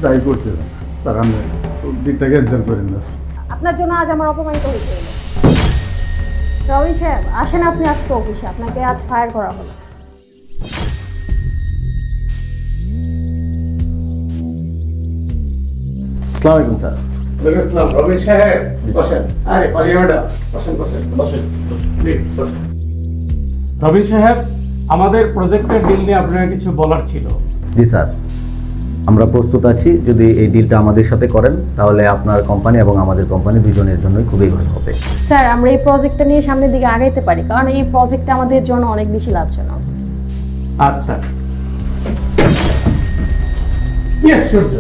যাই করছে তার আমি দিকটা ক্যান্সেল করেন না। আপনার জন্য আজ আমার অপমানিত হইতে হলো। রবিন সাহেব আসেন আপনি আজকে অফিসে, আপনাকে আজ ফায়ার করা হলো। আসসালামু আলাইকুম স্যার। ওয়ালাইকুম রবিন সাহেব বসেন। আরে পালিওটা বসেন বসেন বসেন প্লিজ বসেন। রবিন সাহেব, আমাদের প্রজেক্টের ডিল নিয়ে আপনার কিছু বলার ছিল। জি স্যার, আমরা প্রস্তুত আছি। যদি এই ডিলটা আমাদের সাথে করেন তাহলে আপনার কোম্পানি এবং আমাদের কোম্পানি দুজনের জন্যই খুবই ভালো হবে। স্যার আমরা এই প্রজেক্টটা নিয়ে সামনের দিকে আগাইতে পারি, কারণ এই প্রজেক্টটা আমাদের জন্য অনেক বেশি লাভজনক। আচ্ছা, কি আশ্চর্য,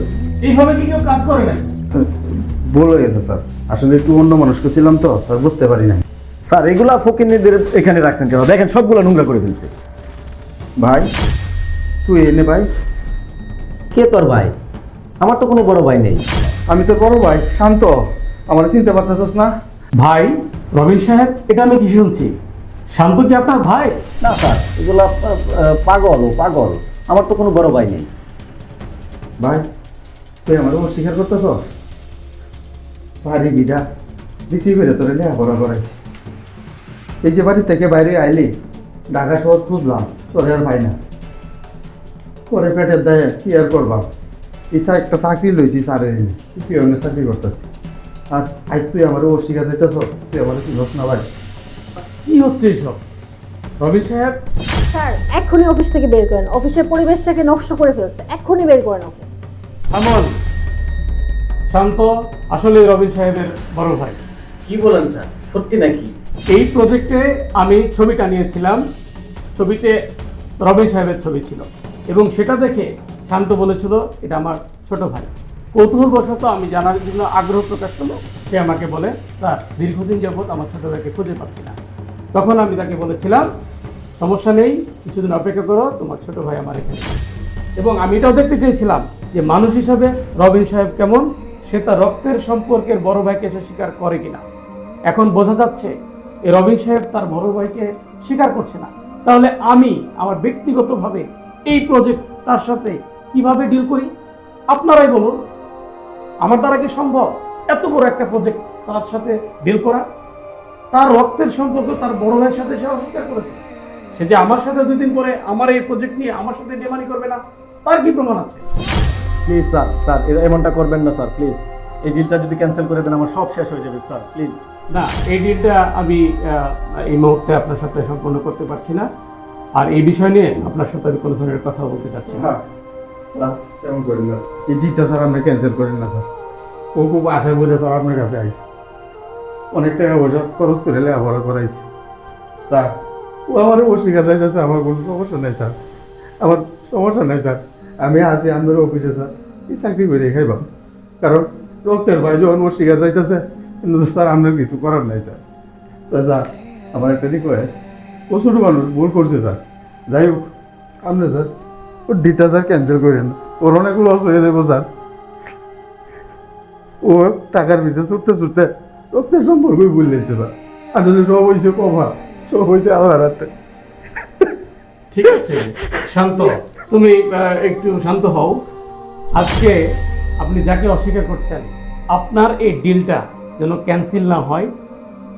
এইভাবে কি কেউ কাজ করে না? ভুল হয়ে গেছে স্যার, আসলে একটু অন্য মানুষকে ছিলাম তো স্যার, বুঝতে পারি নাই। স্যার এগুলা ফকিরদের এখানে রাখছেন কেন? দেখেন সবগুলো নোংরা করে ফেলছে। ভাই তুই এনে ভাই। কে তোর ভাই? আমার তো কোনো বড় ভাই নেই। আমি তোর বড় ভাই শান্ত, আমার চিনতে পারতেছস না? ভাই, রবিন সাহেব, এটা আমি কি শুনছি? শান্ত কি আপনার ভাই? না স্যার, এগুলা পাগল, ও পাগল। আমার তো কোনো বড় ভাই নেই। ভাই তুই আমার অস্বীকার করতেছস? ভারী বিডা বিক্রি করে তোর লেখাপড়া করাইছি। এই যে বাড়ি থেকে বাইরে আইলি ঢাকা শহর খুঁজলাম, তোর আর ভাই না। পরে পেটের দেয় কি আর করবাম, ইচ্ছা একটা চাকরি লইছি স্যারের পিওনের চাকরি করতেছি। আর আজ তুই আমার অস্বীকার দিতেছস, তুই আমার কি হোস না ভাই? কি হচ্ছে এইসব? রবিন সাহেব, স্যার এক্ষুনি অফিস থেকে বের করেন, অফিসের পরিবেশটাকে নষ্ট করে ফেলছে, এক্ষুনি বের করেন ওকে। আমন, শান্ত আসলে রবিন সাহেবের বড় ভাই। কি বলেন স্যার, সত্যি নাকি? এই প্রজেক্টে আমি ছবিটা নিয়েছিলাম, ছবিতে রবিন সাহেবের ছবি ছিল এবং সেটা দেখে শান্ত বলেছিল এটা আমার ছোট ভাই। কৌতূহলবশত আমি জানার জন্য আগ্রহ প্রকাশ করলো। সে আমাকে বলে, স্যার দীর্ঘদিন যাবৎ আমার ছোট ভাইকে খুঁজে পাচ্ছি না। তখন আমি তাকে বলেছিলাম সমস্যা নেই, কিছুদিন অপেক্ষা করো, তোমার ছোট ভাই আমার এখানে। এবং আমি এটাও দেখতে চেয়েছিলাম যে মানুষ হিসাবে রবিন সাহেব কেমন, সে তার রক্তের সম্পর্কের বড় ভাইকে সে স্বীকার করে কিনা। এখন বোঝা যাচ্ছে এই রবিন সাহেব তার বড় ভাইকে স্বীকার করছে না। তাহলে আমি আমার ব্যক্তিগতভাবে এই প্রজেক্ট তার সাথে কিভাবে ডিল করি? আপনারাই বলুন, আমার দ্বারা কি সম্ভব এত বড় একটা প্রজেক্ট তার সাথে ডিল করা? তার রক্তের সম্পর্ক তার বড় ভাইয়ের সাথে সে অস্বীকার করেছে। সে যে আমার সাথে 2 দিন পরে আমার এই প্রজেক্ট নিয়ে আমার সাথে বেমানি করবে না, তার কি প্রমাণ আছে? প্লিজ স্যার, স্যার এমনটা করবেন না স্যার, প্লিজ। এই ডিলটা যদি ক্যান্সেল করে দেন আমার সব শেষ হয়ে যাবে স্যার, প্লিজ। না, এই ডিলটা আমি এই মুহূর্তে আপনার সাথে সম্পন্ন করতে পারছি না। আর এই বিষয় নিয়ে আপনার সাথে আমি কোনো ধরনের কথা বলতে চাচ্ছি না। হ্যাঁ স্যার তেমন করেন না, এই ডিটটা স্যার আপনি ক্যান্সেল করেন না স্যার। ও খুব আশা করে স্যার আপনার কাছে আইছে, অনেক টাকা পয়সা খরচ করে লেখাপড়া করাইছে স্যার। ও আমার অস্বীকার চাইতেছে, আমার কোনো সমস্যা নেই স্যার, আমার সমস্যা নেই স্যার। আমি আছি আপনার অফিসে স্যার, এই চাকরি করে খাইবাম, কারণ রক্তের ভাই যখন অস্বীকার চাইতেছে, কিন্তু স্যার আপনার কিছু করার নাই স্যার। তো স্যার আমার একটা রিকোয়েস্ট, ও ছোটো মানুষ ভুল করছে স্যার, যাই হোক আপনি স্যার ওর ডিটা স্যার ক্যান্সেল করেন, ওর অনেক লস হয়ে যাবো স্যার। ও টাকার ভিতরে ছুটতে ছুটতে রক্তের সম্পর্কই ভুল নিচ্ছে স্যার। আসলে সব হয়েছে কভা, সব হয়েছে আমার হাতে। ঠিক আছে শান্ত, তুমি একটু শান্ত হও। আজকে আপনি যাকে অস্বীকার করছেন, আপনার এই ডিলটা যেন ক্যান্সেল না হয়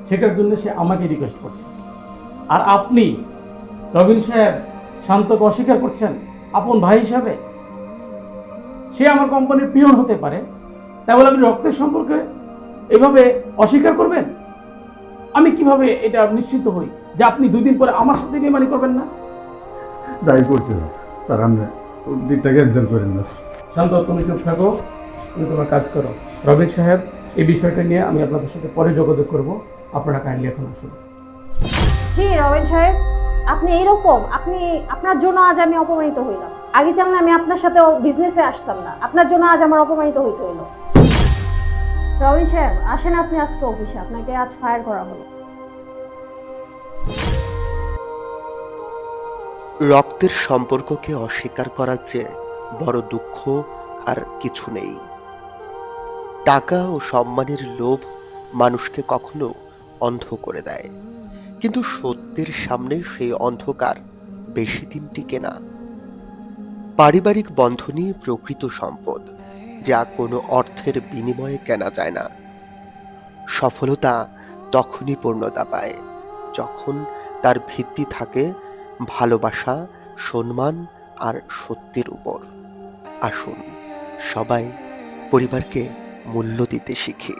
সেটার জন্য সে আমাকে রিকোয়েস্ট করছে। আর আপনি রবিন সাহেব শান্তকে অস্বীকার করছেন আপন ভাই হিসাবে। সে আমার কোম্পানির পিয়ন হতে পারে, তাই বলে আপনি রক্তের সম্পর্কে এভাবে অস্বীকার করবেন? আমি কিভাবে এটা নিশ্চিত হই যে আপনি 2 দিন পরে আমার সাথে বেমানি করবেন না? যাই করছে স্যার, স্যার আপনি ওর ডিটটা ক্যান্সেল করেন না। শান্ত, তুমি চুপ থাকো, তুমি তোমার কাজ করো। রবিন সাহেব, এই বিষয়টা নিয়ে আমি আপনাদের সাথে পরে যোগাযোগ করব, আপনারা কাইন্ডলি এখন আসুন। জি রবিন সাহেব, আপনি এইরকম, আপনার জন্য আজ আমি অপমানিত হইলাম। আগে জানলে আমি আপনার সাথে বিজনেসে আসতাম না, আপনার জন্য আজ আমার অপমানিত হইতে হইলো। রবিন সাহেব আসেন আপনি আজকে অফিসে, আপনাকে আজ ফায়ার করা হলো। রক্তের সম্পর্ককে অস্বীকার করার চেয়ে বড় দুঃখ আর কিছু নেই। টাকা ও সম্মানের লোভ মানুষকে কখনো অন্ধ করে দেয়, কিন্তু সত্যের সামনে সেই অন্ধকার বেশি দিন টিকে না। পারিবারিক বন্ধনই প্রকৃত সম্পদ, যা কোনো অর্থের বিনিময়ে কেনা যায় না। সফলতা তখনই পূর্ণতা পায় যখন তার ভিত্তি থাকে ভালোবাসা, সম্মান আর সত্যের উপর। আসুন সবাই পরিবারকে মূল্য দিতে শিখি।